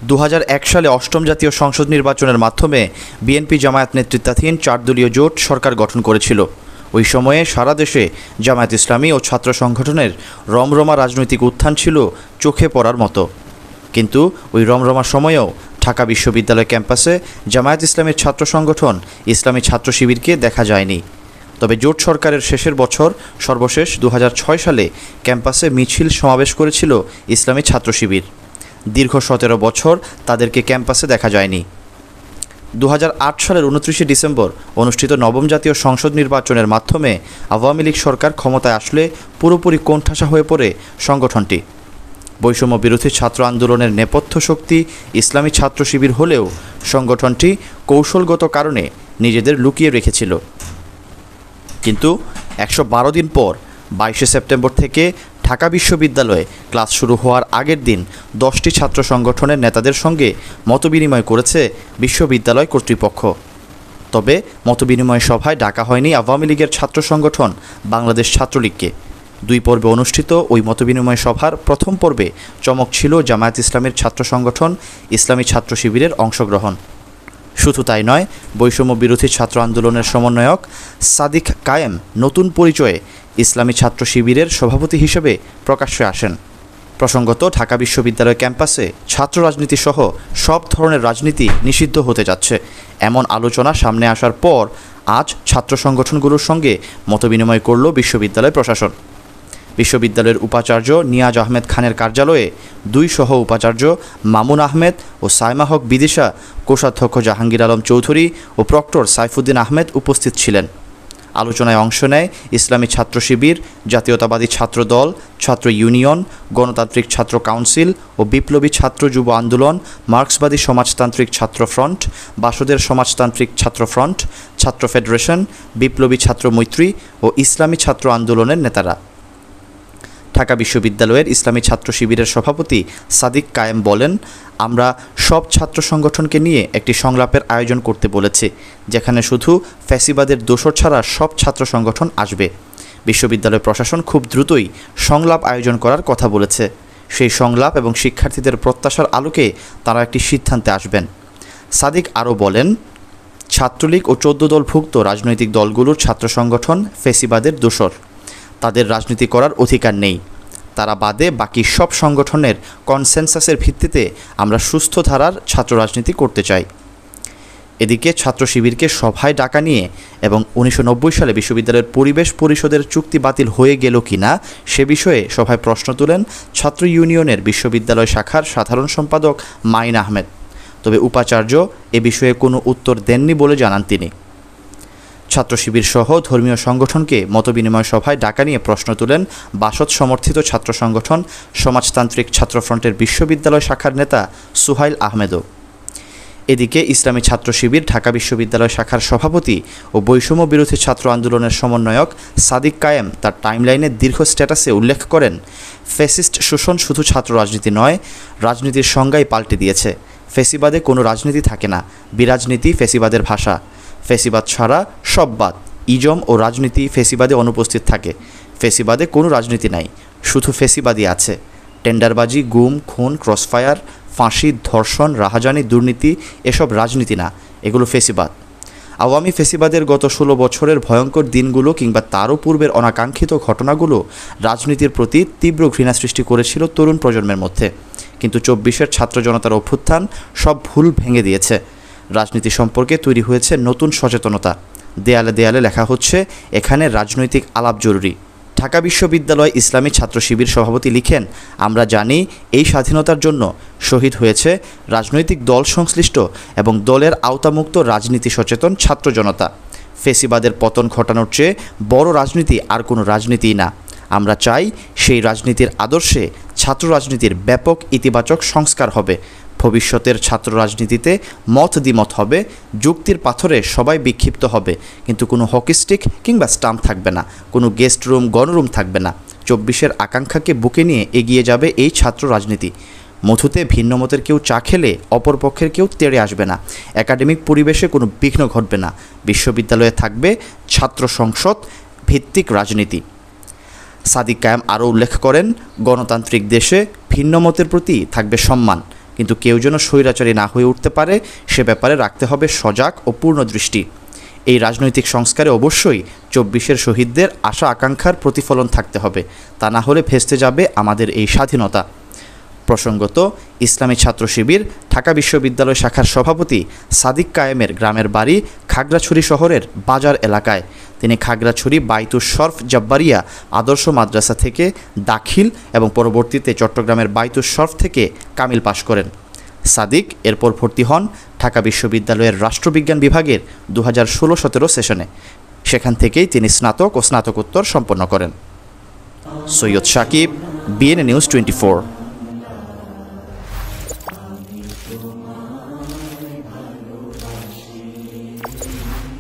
2001 সালে অষ্টম জাতীয় সংসদ নির্বাচনের মাধ্যমে বিএনপি জামায়াত নেতৃত্বাধীন 4 দলীয় জোট সরকার গঠন করেছিল। ওই সময়ে সারা দেশে জামায়াত ইসলামী ও ছাত্র সংগঠনের রমরমা রাজনৈতিক উত্থান ছিল চোখে পড়ার মতো। কিন্তু ওই রমরমা সময়েও ঢাকা বিশ্ববিদ্যালয় ক্যাম্পাসে জামায়াত ইসলামীর ছাত্র সংগঠন ইসলামী ছাত্র শিবিরকে দেখা যায়নি। তবে জোট সরকারের শেষের বছর সর্বশেষ 2006 সালে ক্যাম্পাসে মিছিল সমাবেশ করেছিল ইসলামী ছাত্র শিবির। দীর্ঘ 17 বছর তাদেরকে ক্যাম্পাসে দেখা যায়নি। 2008 সালের 29শে ডিসেম্বর অনুষ্ঠিত নবম জাতীয় সংসদ নির্বাচনের মাধ্যমে আওয়ামী লীগ সরকার ক্ষমতায় আসলে পুরোপুরি কোণঠাসা হয়ে পড়ে সংগঠনটি। বৈষম্য বিরোধী ছাত্র আন্দোলনের নেপথ্য শক্তি ইসলামী ছাত্র শিবির হলেও সংগঠনটি কৌশলগত কারণে নিজেদের লুকিয়ে রেখেছিল। কিন্তু 112 দিন পর 22শে সেপ্টেম্বর থেকে ঢাকা বিশ্ববিদ্যালয়ে ক্লাস শুরু হওয়ার আগের দিন 10টি ছাত্র সংগঠনের নেতাদের সঙ্গে মতবিনিময় করেছে বিশ্ববিদ্যালয় কর্তৃপক্ষ। তবে মতবিনিময় সভায় ডাকা হয়নি আওয়ামী লীগের ছাত্র সংগঠন বাংলাদেশ ছাত্রলীগকে। 2 পর্বে অনুষ্ঠিত ওই মতবিনিময় সভার প্রথম পর্বে চমক ছিল জামায়াত ইসলামের ছাত্র সংগঠন ইসলামী ছাত্র শিবিরের অংশগ্রহণ। শুধু তাই নয়, বৈষম্য বিরোধী ছাত্র আন্দোলনের সমন্বয়ক সাদিক কায়েম নতুন পরিচয়ে ইসলামী ছাত্র শিবিরের সভাপতি হিসেবে প্রকাশ্যে আসেন। প্রসঙ্গত, ঢাকা বিশ্ববিদ্যালয় ক্যাম্পাসে ছাত্র রাজনীতি সহ সব ধরনের রাজনীতি নিষিদ্ধ হতে যাচ্ছে এমন আলোচনা সামনে আসার পর আজ ছাত্র সংগঠনগুলোর সঙ্গে মতবিনিময় করল বিশ্ববিদ্যালয় প্রশাসন। বিশ্ববিদ্যালয়ের উপাচার্য নিয়াজ আহমেদ খানের কার্যালয়ে 2 সহ উপাচার্য মামুন আহমেদ ও সাইমা হক বিদিশা, কোষাধ্যক্ষ জাহাঙ্গীর আলম চৌধুরী ও প্রক্টর সাইফুদ্দিন আহমেদ উপস্থিত ছিলেন। আলোচনায় অংশ নেয় ইসলামী ছাত্র শিবির, জাতীয়তাবাদী ছাত্র দল, ছাত্র ইউনিয়ন, গণতান্ত্রিক ছাত্র কাউন্সিল ও বিপ্লবী ছাত্র যুব আন্দোলন, মার্ক্সবাদী সমাজতান্ত্রিক ছাত্র ফ্রন্ট, বাসদের সমাজতান্ত্রিক ছাত্র ফ্রন্ট, ছাত্র ফেডারেশন, বিপ্লবী ছাত্র মৈত্রী ও ইসলামী ছাত্র আন্দোলনের নেতারা। ঢাকা বিশ্ববিদ্যালয়ের ইসলামী ছাত্র শিবিরের সভাপতি সাদিক কায়েম বলেন, আমরা সব ছাত্র সংগঠনকে নিয়ে একটি সংলাপের আয়োজন করতে বলেছি, যেখানে শুধু ফ্যাসিবাদের দোসর ছাড়া সব ছাত্র সংগঠন আসবে। বিশ্ববিদ্যালয় প্রশাসন খুব দ্রুতই সংলাপ আয়োজন করার কথা বলেছে। সেই সংলাপ এবং শিক্ষার্থীদের প্রত্যাশার আলোকে তারা একটি সিদ্ধান্তে আসবেন। সাদিক আরও বলেন, ছাত্রলীগ ও 14 দলভুক্ত রাজনৈতিক দলগুলোর ছাত্র সংগঠন ফ্যাসিবাদের দোসর। তাদের রাজনীতি করার অধিকার নেই। তারা বাদে বাকি সব সংগঠনের কনসেনসাসের ভিত্তিতে আমরা সুস্থ ধারার ছাত্র রাজনীতি করতে চাই। এদিকে ছাত্র শিবিরকে সভায় ডাকা নিয়ে এবং 1990 সালে বিশ্ববিদ্যালয়ের পরিবেশ পরিষদের চুক্তি বাতিল হয়ে গেল কিনা সে বিষয়ে সভায় প্রশ্ন তোলেন ছাত্র ইউনিয়নের বিশ্ববিদ্যালয় শাখার সাধারণ সম্পাদক মাইন আহমেদ। তবে উপাচার্য এ বিষয়ে কোনো উত্তর দেননি বলে জানান তিনি। ছাত্র শিবির সহ ধর্মীয় সংগঠনকে মতবিনিময় সভায় ডাকা নিয়ে প্রশ্ন তোলেন বাসদ সমর্থিত ছাত্র সংগঠন সমাজতান্ত্রিক ছাত্র ফ্রন্টের বিশ্ববিদ্যালয় শাখার নেতা সুহাইল আহমেদও। এদিকে ইসলামী ছাত্র শিবির ঢাকা বিশ্ববিদ্যালয় শাখার সভাপতি ও বৈষম্য বিরোধী ছাত্র আন্দোলনের সমন্বয়ক সাদিক কায়েম তার টাইমলাইনে দীর্ঘ স্ট্যাটাসে উল্লেখ করেন, ফ্যাসিস্ট শোষণ শুধু ছাত্র রাজনীতি নয়, রাজনীতির সংজ্ঞাই পাল্টে দিয়েছে। ফ্যাসিবাদে কোনো রাজনীতি থাকে না, বিরাজনীতি ফ্যাসিবাদের ভাষা। ফ্যাসিবাদ ছাড়া সব বাদ, ইজম ও রাজনীতি ফ্যাসিবাদে অনুপস্থিত থাকে। ফ্যাসিবাদে কোনো রাজনীতি নাই, শুধু ফ্যাসিবাদই আছে। টেন্ডারবাজি, গুম, খুন, ক্রসফায়ার, ফাঁসি, ধর্ষণ, রাহাজানি, দুর্নীতি এসব রাজনীতি না, এগুলো ফ্যাসিবাদ। আওয়ামী ফ্যাসিবাদের গত 16 বছরের ভয়ঙ্কর দিনগুলো কিংবা তারও পূর্বের অনাকাঙ্ক্ষিত ঘটনাগুলো রাজনীতির প্রতি তীব্র ঘৃণা সৃষ্টি করেছিল তরুণ প্রজন্মের মধ্যে। কিন্তু 24-এর ছাত্র জনতার অভ্যুত্থান সব ভুল ভেঙে দিয়েছে। রাজনীতি সম্পর্কে তৈরি হয়েছে নতুন সচেতনতা। দেয়ালে দেয়ালে লেখা হচ্ছে, এখানে রাজনৈতিক আলাপ জরুরি। ঢাকা বিশ্ববিদ্যালয় ইসলামী ছাত্র শিবির সভাপতি লিখেন, আমরা জানি এই স্বাধীনতার জন্য শহীদ হয়েছে রাজনৈতিক দল সংশ্লিষ্ট এবং দলের আওতামুক্ত রাজনীতি সচেতন ছাত্র জনতা। ফ্যাসিবাদের পতন ঘটানোর চেয়ে বড় রাজনীতি আর কোনো রাজনীতিই না। আমরা চাই সেই রাজনীতির আদর্শে ছাত্র রাজনীতির ব্যাপক ইতিবাচক সংস্কার হবে। ভবিষ্যতের ছাত্র রাজনীতিতে মত দ্বিমত হবে, যুক্তির পাথরে সবাই বিক্ষিপ্ত হবে, কিন্তু কোনো হকিস্টিক কিংবা স্টাম্প থাকবে না, কোনো গেস্ট রুম গণরুম থাকবে না। 24-এর আকাঙ্ক্ষাকে বুকে নিয়ে এগিয়ে যাবে এই ছাত্র রাজনীতি। মধুতে ভিন্ন মতের কেউ চা খেলে অপরপক্ষের কেউ তেড়ে আসবে না। একাডেমিক পরিবেশে কোনো বিঘ্ন ঘটবে না। বিশ্ববিদ্যালয়ে থাকবে ছাত্র সংসদ ভিত্তিক রাজনীতি। সাদিক কায়েম আরও উল্লেখ করেন, গণতান্ত্রিক দেশে ভিন্ন মতের প্রতি থাকবে সম্মান, কিন্তু কেউ যেন স্বৈরাচারী না হয়ে উঠতে পারে সে ব্যাপারে রাখতে হবে সজাগ ও পূর্ণ দৃষ্টি। এই রাজনৈতিক সংস্কারে অবশ্যই ২৪-এর শহীদদের আশা আকাঙ্ক্ষার প্রতিফলন থাকতে হবে, তা না হলে ভেস্তে যাবে আমাদের এই স্বাধীনতা। প্রসঙ্গত, ইসলামী ছাত্র শিবির ঢাকা বিশ্ববিদ্যালয় শাখার সভাপতি সাদিক কায়েমের গ্রামের বাড়ি খাগড়াছড়ি শহরের বাজার এলাকায়। তিনি খাগড়াছড়ি বাইতুস শরফ জব্বারিয়া আদর্শ মাদ্রাসা থেকে দাখিল এবং পরবর্তীতে চট্টগ্রামের বাইতুস শরফ থেকে কামিল পাশ করেন। সাদিক এরপর ভর্তি হন ঢাকা বিশ্ববিদ্যালয়ের রাষ্ট্রবিজ্ঞান বিভাগের ২০১৬-১৭ সেশনে। সেখান থেকেই তিনি স্নাতক ও স্নাতকোত্তর সম্পন্ন করেন। Syed Sakib, BNA news 24।